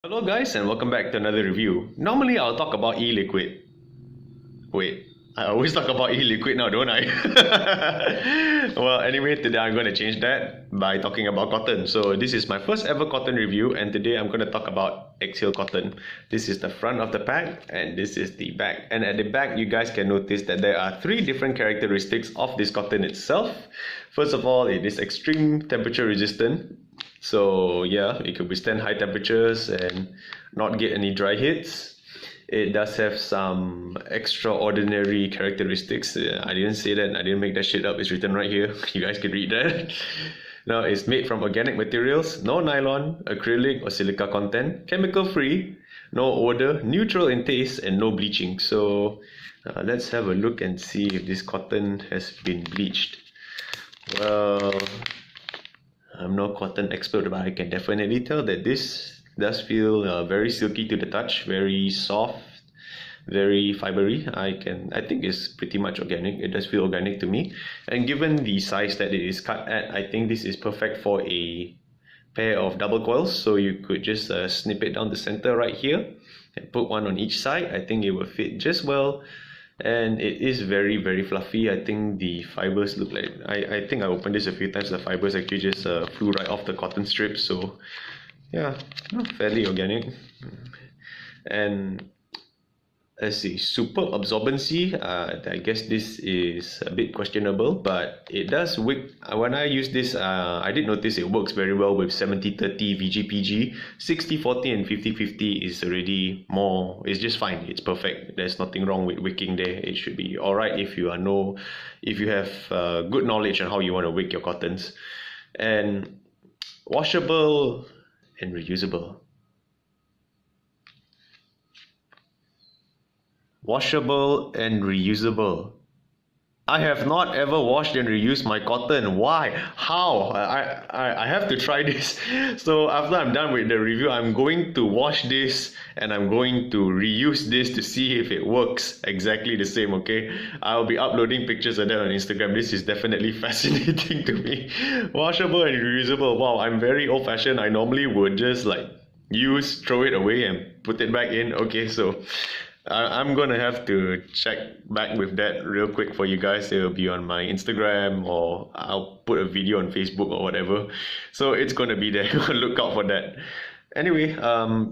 Hello guys and welcome back to another review. Normally I'll talk about e-liquid. Wait, I always talk about e-liquid now, don't I? Well, anyway, today I'm going to change that by talking about cotton. So this is my first ever cotton review and today I'm going to talk about XHALE cotton. This is the front of the pack and this is the back. And at the back you guys can notice that there are three different characteristics of this cotton itself. First of all, it is extreme temperature resistant. So yeah, it could withstand high temperatures and not get any dry hits. It does have some extraordinary characteristics. I didn't say that, I didn't make that shit up. It's written right here. You guys can read that. Now, it's made from organic materials, no nylon, acrylic or silica content, chemical free, no odor, neutral in taste, and no bleaching. So let's have a look and see if this cotton has been bleached. Well, I'm no cotton expert, but I can definitely tell that this does feel very silky to the touch, very soft, very fibery. I think it's pretty much organic. It does feel organic to me. And given the size that it is cut at, I think this is perfect for a pair of double coils. So you could just snip it down the center right here and put one on each side. I think it will fit just well. And it is very, very fluffy. I think the fibers look like, I think I opened this a few times. The fibers actually just flew right off the cotton strips. So yeah, fairly organic. And let's see, superb absorbency. I guess this is a bit questionable, but it does wick. When I use this, I did notice it works very well with 70-30 VGPG. 60-40 and 50-50 is already more, it's just fine. It's perfect. There's nothing wrong with wicking there. It should be alright if you have good knowledge on how you want to wick your cottons. And washable and reusable. Washable and reusable. I have not ever washed and reused my cotton. Why? How? I have to try this. So after I'm done with the review, I'm going to wash this and I'm going to reuse this to see if it works exactly the same, okay? I'll be uploading pictures of that on Instagram. This is definitely fascinating to me. Washable and reusable. Wow, I'm very old-fashioned. I normally would just like use, throw it away and put it back in. Okay, so I'm gonna have to check back with that real quick for you guys. It'll be on my Instagram or I'll put a video on Facebook or whatever. So it's gonna be there. Look out for that. Anyway,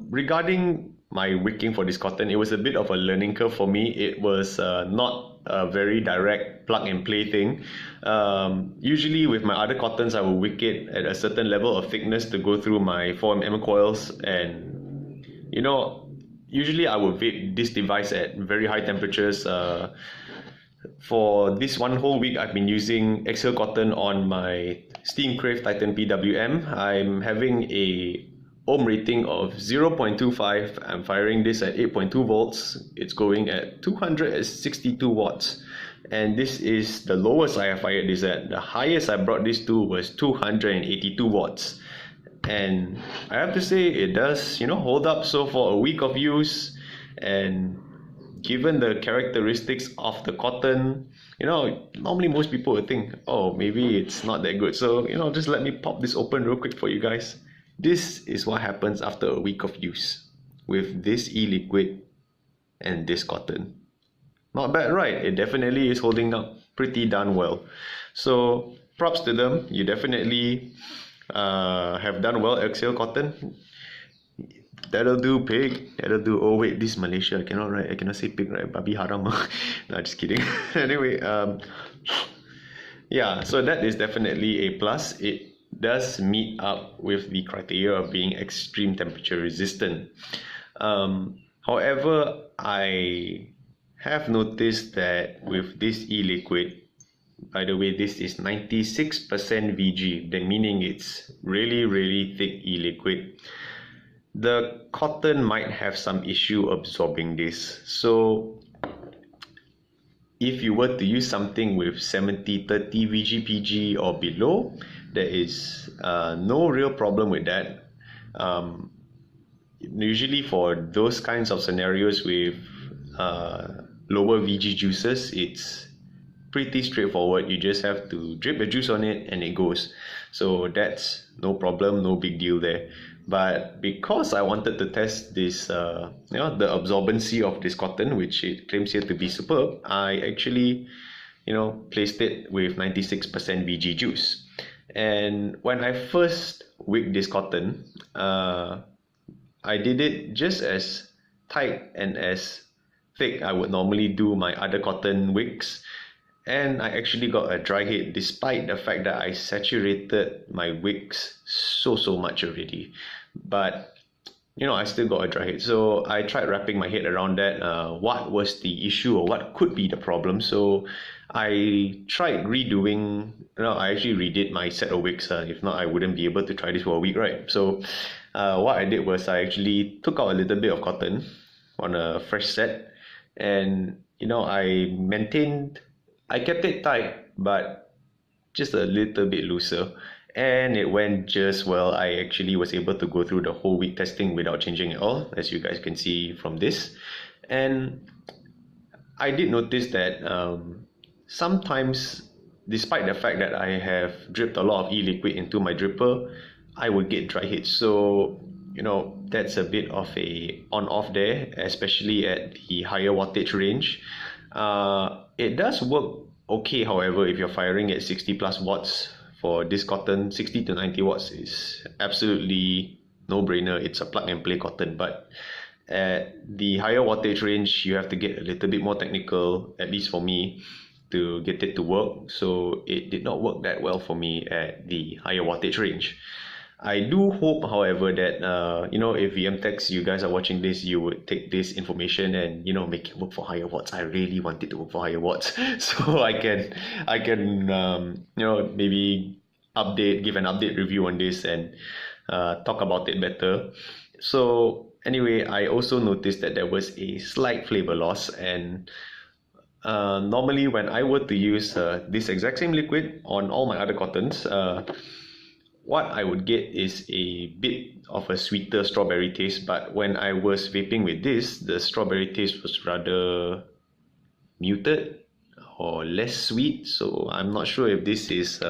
regarding my wicking for this cotton, it was a bit of a learning curve for me. It was not a very direct plug and play thing. Usually with my other cottons, I will wick it at a certain level of thickness to go through my 4mm coils, and you know, usually I would vape this device at very high temperatures. For this one whole week, I've been using XHALE cotton on my Steam Crave Titan PWM. I'm having a ohm rating of 0.25. I'm firing this at 8.2 volts. It's going at 262 watts. And this is the lowest I have fired this at. The highest I brought this to was 282 watts. And I have to say it does, hold up. So for a week of use, and given the characteristics of the cotton, normally most people would think, oh, maybe it's not that good. So, just let me pop this open real quick for you guys. This is what happens after a week of use with this e-liquid and this cotton. Not bad, right? It definitely is holding up pretty darn well. So props to them. You definitely have done well. XHALE cotton, that'll do. Pig, that'll do. Oh wait, this is Malaysia. I cannot say pig, right? Babi haram. No, just kidding. Anyway, yeah, so that is definitely a plus. It does meet up with the criteria of being extreme temperature resistant. However, I have noticed that with this e-liquid, by the way, this is 96% VG, that meaning it's really, really thick e-liquid. The cotton might have some issue absorbing this. So if you were to use something with 70-30 VGPG or below, there is no real problem with that. Usually for those kinds of scenarios with lower VG juices, it's pretty straightforward. You just have to drip the juice on it and it goes. So that's no problem, no big deal there. But because I wanted to test this, the absorbency of this cotton, which it claims here to be superb, I actually, placed it with 96% VG juice. And when I first wigged this cotton, I did it just as tight and as thick I would normally do my other cotton wigs, and I actually got a dry head despite the fact that I saturated my wigs so much already. But I still got a dry head, so I tried wrapping my head around that. What was the issue, or what could be the problem? So I tried redoing. I actually redid my set of wigs. If not, I wouldn't be able to try this for a week, right? So what I did was I actually took out a little bit of cotton on a fresh set, and I kept it tight, but just a little bit looser, and it went just well. I actually was able to go through the whole week testing without changing at all, as you guys can see from this. And I did notice that sometimes, despite the fact that I have dripped a lot of e-liquid into my dripper, I would get dry heads. So that's a bit of a on-off there, especially at the higher wattage range. It does work okay, however, if you're firing at 60 plus watts for this cotton. 60 to 90 watts is absolutely no-brainer. It's a plug and play cotton. But at the higher wattage range, you have to get a little bit more technical, at least for me, to get it to work. So it did not work that well for me at the higher wattage range. I do hope, however, that if VMTechs, you guys are watching this, you would take this information and make it work for higher watts. I really want it to work for higher watts, so I can maybe give an update review on this and talk about it better. So anyway, I also noticed that there was a slight flavor loss, and normally when I were to use this exact same liquid on all my other cottons, what I would get is a bit of a sweeter strawberry taste. But when I was vaping with this, the strawberry taste was rather muted or less sweet. So I'm not sure if this is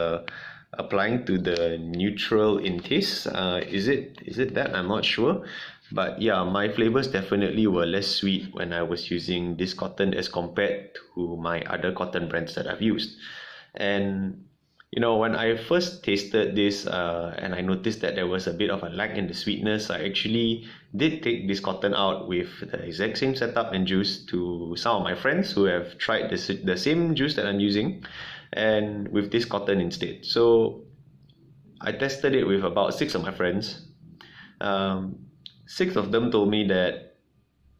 applying to the neutral in taste. Is it that? I'm not sure. But yeah, my flavors definitely were less sweet when I was using this cotton as compared to my other cotton brands that I've used. And when I first tasted this and I noticed that there was a bit of a lag in the sweetness, I actually did take this cotton out with the exact same setup and juice to some of my friends who have tried the same juice that I'm using, and with this cotton instead. So I tested it with about 6 of my friends. 6 of them told me that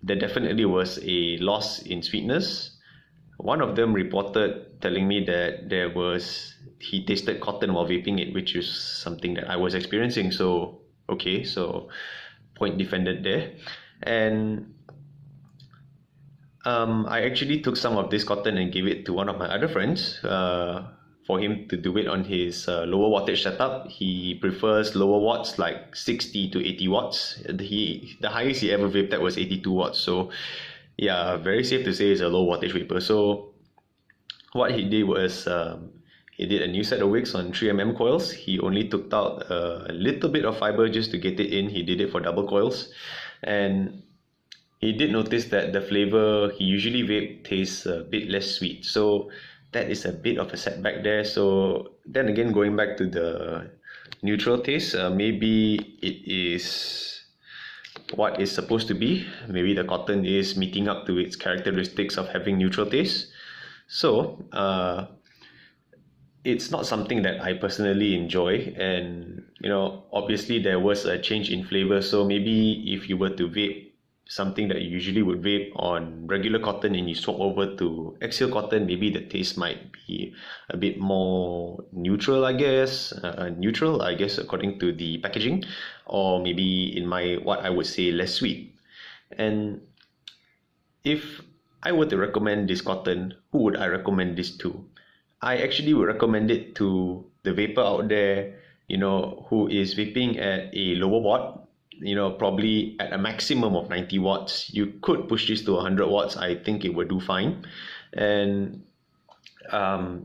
there definitely was a loss in sweetness. One of them reported telling me that he tasted cotton while vaping it, which is something that I was experiencing. So okay, so point defended there. And I actually took some of this cotton and gave it to one of my other friends for him to do it on his lower wattage setup. He prefers lower watts, like 60 to 80 watts. The highest he ever vaped at was 82 watts. So yeah, very safe to say it's a low wattage vapor. So what he did was he did a new set of wigs on 3mm coils. He only took out a little bit of fiber just to get it in. He did it for double coils, and he did notice that the flavor he usually vape tastes a bit less sweet. So that is a bit of a setback there. So then again, going back to the neutral taste, maybe it is what is supposed to be. Maybe the cotton is meeting up to its characteristics of having neutral taste. So it's not something that I personally enjoy, and obviously there was a change in flavor. So maybe if you were to vape something that you usually would vape on regular cotton and you swap over to XHALE cotton, maybe the taste might be a bit more neutral, I guess. Neutral, I guess, according to the packaging, or maybe in what I would say less sweet. And if I were to recommend this cotton, who would I recommend this to? I actually would recommend it to the vapor out there, who is vaping at a lower watt, probably at a maximum of 90 watts. You could push this to 100 watts. I think it would do fine. And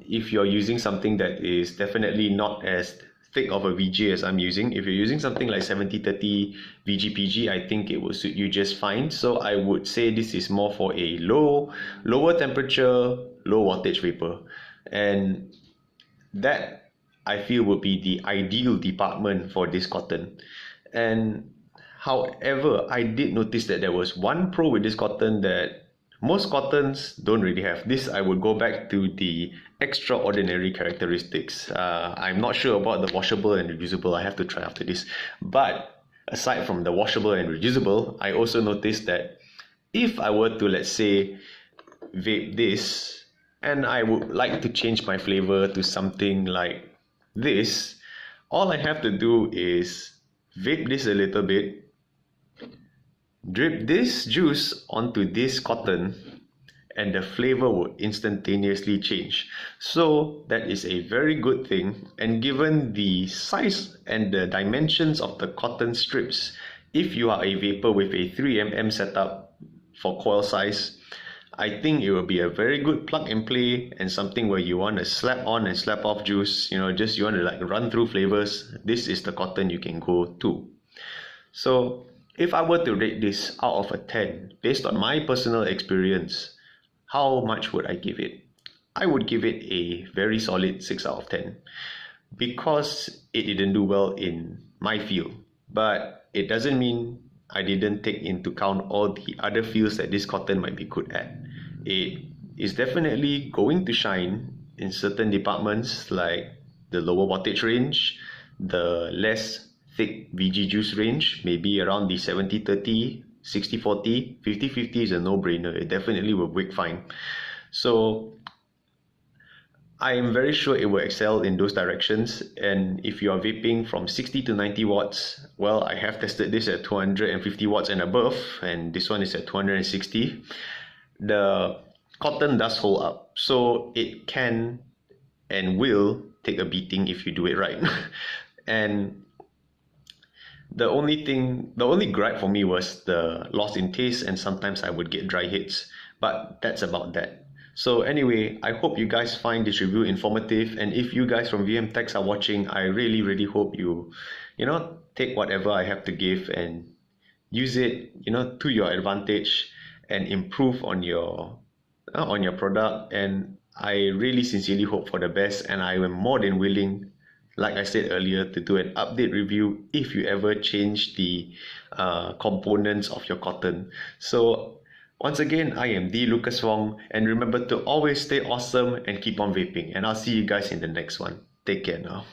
if you're using something that is definitely not as thick of a VG as I'm using. If you're using something like 70-30 VGPG, I think it will suit you just fine. So I would say this is more for a lower temperature, low wattage vapor. And that I feel would be the ideal department for this cotton. And however, I did notice that there was one pro with this cotton that most cottons don't really have. This I would go back to the extraordinary characteristics. I'm not sure about the washable and reusable. I have to try after this. But aside from the washable and reusable, I also noticed that if I were to, let's say, vape this, and I would like to change my flavor to something like this, all I have to do is vape this a little bit, drip this juice onto this cotton, and the flavor will instantaneously change. So that is a very good thing, and given the size and the dimensions of the cotton strips, if you are a vapor with a 3mm setup for coil size, I think it will be a very good plug and play, and something where you want to slap on and slap off juice, you know, just you want to like run through flavors. This is the cotton you can go to. So if I were to rate this out of a 10, based on my personal experience, how much would I give it? I would give it a very solid 6 out of 10, because it didn't do well in my field. But it doesn't mean I didn't take into account all the other fields that this cotton might be good at. It is definitely going to shine in certain departments like the lower wattage range, the less thick VG juice range, maybe around the 70-30, 60-40, 50-50 is a no-brainer. It definitely will work fine. So I am very sure it will excel in those directions. And if you are vaping from 60 to 90 watts, well, I have tested this at 250 watts and above, and this one is at 260. The cotton does hold up, so it can and will take a beating if you do it right. And the only gripe for me was the loss in taste, and sometimes I would get dry hits, but that's about that. So anyway, I hope you guys find this review informative, and if you guys from VM Techs are watching, I really hope you take whatever I have to give and use it, to your advantage, and improve on your product. And I really sincerely hope for the best, and I am more than willing, like I said earlier, to do an update review if you ever change the components of your cotton. So once again, I am D. Lucas Wong, and remember to always stay awesome and keep on vaping, and I'll see you guys in the next one. Take care now.